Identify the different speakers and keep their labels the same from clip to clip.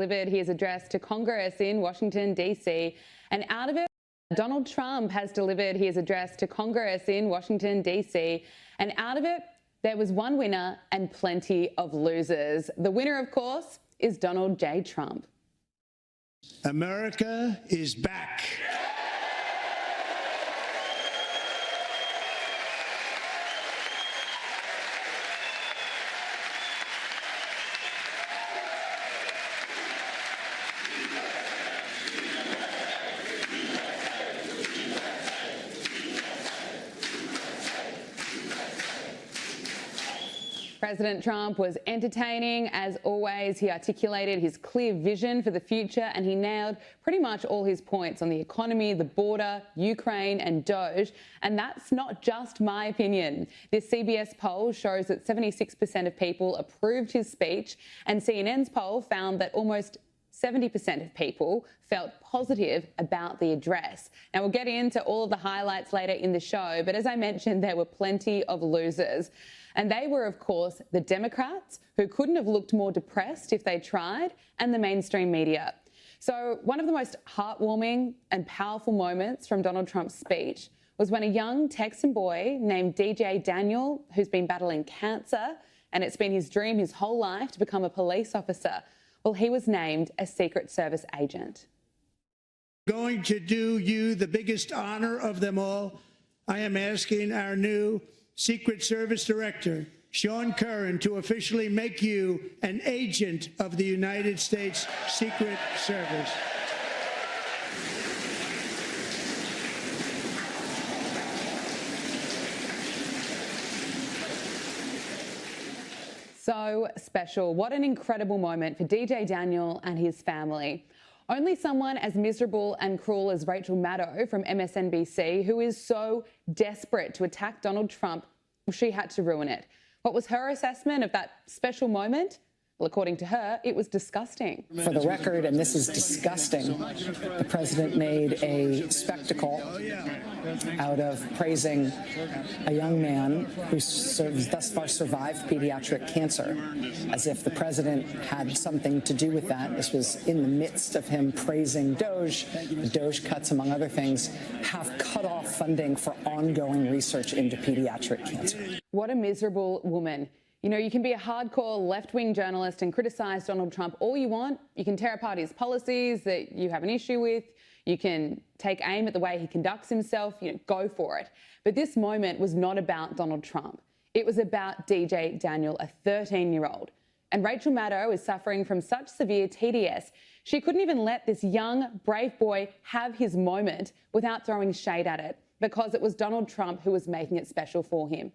Speaker 1: delivered his address to Congress in Washington, D.C. And out of it, Donald Trump has delivered his address to Congress in Washington, D.C. And out of it, there was one winner and plenty of losers. The winner, of course, is Donald J. Trump.
Speaker 2: America is back.
Speaker 1: President Trump was entertaining, as always. He articulated his clear vision for the future and he nailed pretty much all his points on the economy, the border, Ukraine and Doge. And that's not just my opinion. This CBS poll shows that 76% of people approved his speech, and CNN's poll found that almost 70% of people felt positive about the address. Now, we'll get into all of the highlights later in the show, but as I mentioned, there were plenty of losers. And they were, of course, the Democrats, who couldn't have looked more depressed if they tried, and the mainstream media. So one of the most heartwarming and powerful moments from Donald Trump's speech was when a young Texan boy named DJ Daniel, who's been battling cancer, and it's been his dream his whole life to become a police officer, well, he was named a Secret Service agent.
Speaker 2: Going to do you the biggest honor of them all. I am asking our new Secret Service Director, Sean Curran, to officially make you an agent of the United States Secret Service.
Speaker 1: So special. What an incredible moment for DJ Daniel and his family. Only someone as miserable and cruel as Rachel Maddow from MSNBC, who is so desperate to attack Donald Trump, she had to ruin it. What was her assessment of that special moment? Well, according to her, it was disgusting.
Speaker 3: For the record, and this is disgusting, the president made a spectacle out of praising a young man who thus far survived pediatric cancer, as if the president had something to do with that. This was in the midst of him praising Doge. The Doge cuts, among other things, have cut off funding for ongoing research into pediatric cancer.
Speaker 1: What a miserable woman. You know, you can be a hardcore left-wing journalist and criticise Donald Trump all you want. You can tear apart his policies that you have an issue with. You can take aim at the way he conducts himself. You know, go for it. But this moment was not about Donald Trump. It was about DJ Daniel, a 13-year-old. And Rachel Maddow is suffering from such severe TDS, she couldn't even let this young, brave boy have his moment without throwing shade at it, because it was Donald Trump who was making it special for him.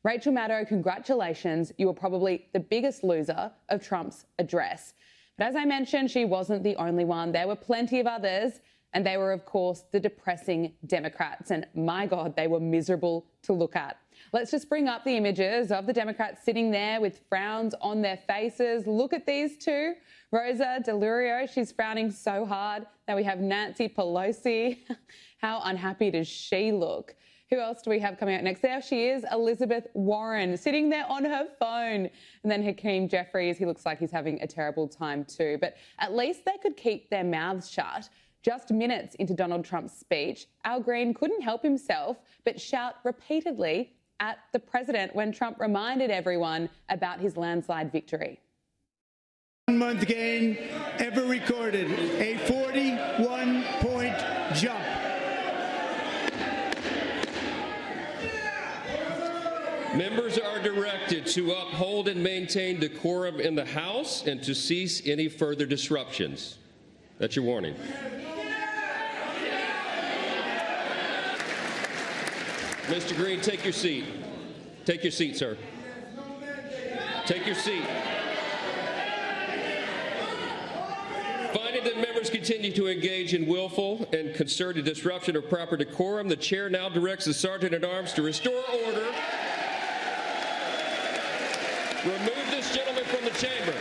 Speaker 1: Rachel Maddow, congratulations. You were probably the biggest loser of Trump's address. But as I mentioned, she wasn't the only one. There were plenty of others, and they were, of course, the depressing Democrats. And my God, they were miserable to look at. Let's just bring up the images of the Democrats sitting there with frowns on their faces. Look at these two. Rosa DeLauro, she's frowning so hard. Now we have Nancy Pelosi. How unhappy does she look? Who else do we have coming out next? There she is, Elizabeth Warren, sitting there on her phone. And then Hakeem Jeffries, he looks like he's having a terrible time too. But at least they could keep their mouths shut. Just minutes into Donald Trump's speech, Al Green couldn't help himself but shout repeatedly at the president when Trump reminded everyone about his landslide victory.
Speaker 2: One-month gain ever recorded, a 41-point jump.
Speaker 4: Members are directed to uphold and maintain decorum in the House and to cease any further disruptions. That's your warning. Mr. Green, take your seat. Take your seat, sir. Take your seat. Finding that members continue to engage in willful and concerted disruption of proper decorum, the chair now directs the Sergeant-at-Arms to restore order. Remove this gentleman from the chamber.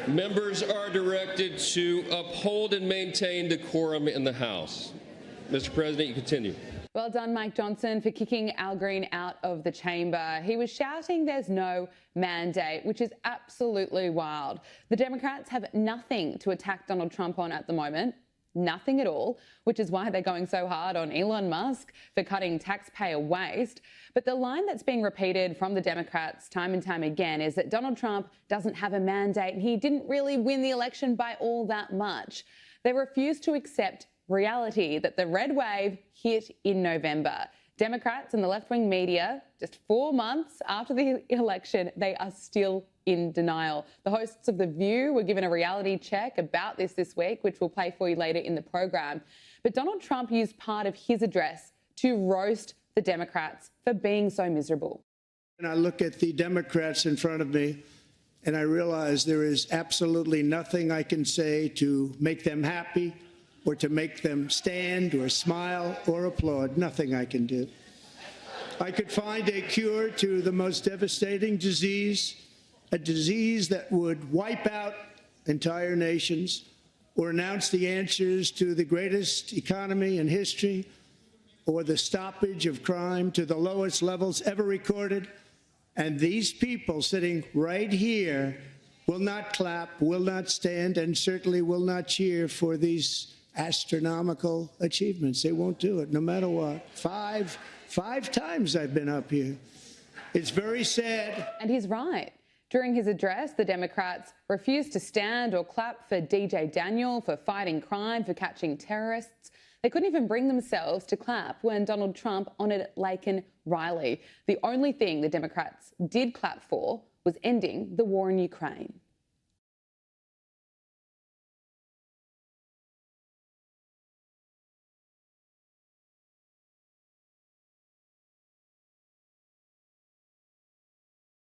Speaker 4: Members are directed to uphold and maintain decorum in the House. Mr. President, you continue.
Speaker 1: Well done, Mike Johnson, for kicking Al Green out of the chamber. He was shouting there's no mandate, which is absolutely wild. The Democrats have nothing to attack Donald Trump on at the moment. Nothing at all, which is why they're going so hard on Elon Musk for cutting taxpayer waste. But the line that's being repeated from the Democrats time and time again is that Donald Trump doesn't have a mandate and he didn't really win the election by all that much. They refuse to accept reality that the red wave hit in November. Democrats and the left-wing media, just 4 months after the election, they are still in denial. The hosts of The View were given a reality check about this week, which we'll play for you later in the program. But Donald Trump used part of his address to roast the Democrats for being so miserable.
Speaker 2: And I look at the Democrats in front of me, and I realize there is absolutely nothing I can say to make them happy or to make them stand or smile or applaud. Nothing I can do. I could find a cure to the most devastating disease, a disease that would wipe out entire nations, or announce the answers to the greatest economy in history, or the stoppage of crime to the lowest levels ever recorded. And these people sitting right here will not clap, will not stand, and certainly will not cheer for these astronomical achievements. They won't do it, no matter what. Five times I've been up here. It's very sad.
Speaker 1: And he's right. During his address, the Democrats refused to stand or clap for DJ Daniel for fighting crime, for catching terrorists. They couldn't even bring themselves to clap when Donald Trump honoured Laken Riley. The only thing the Democrats did clap for was ending the war in Ukraine.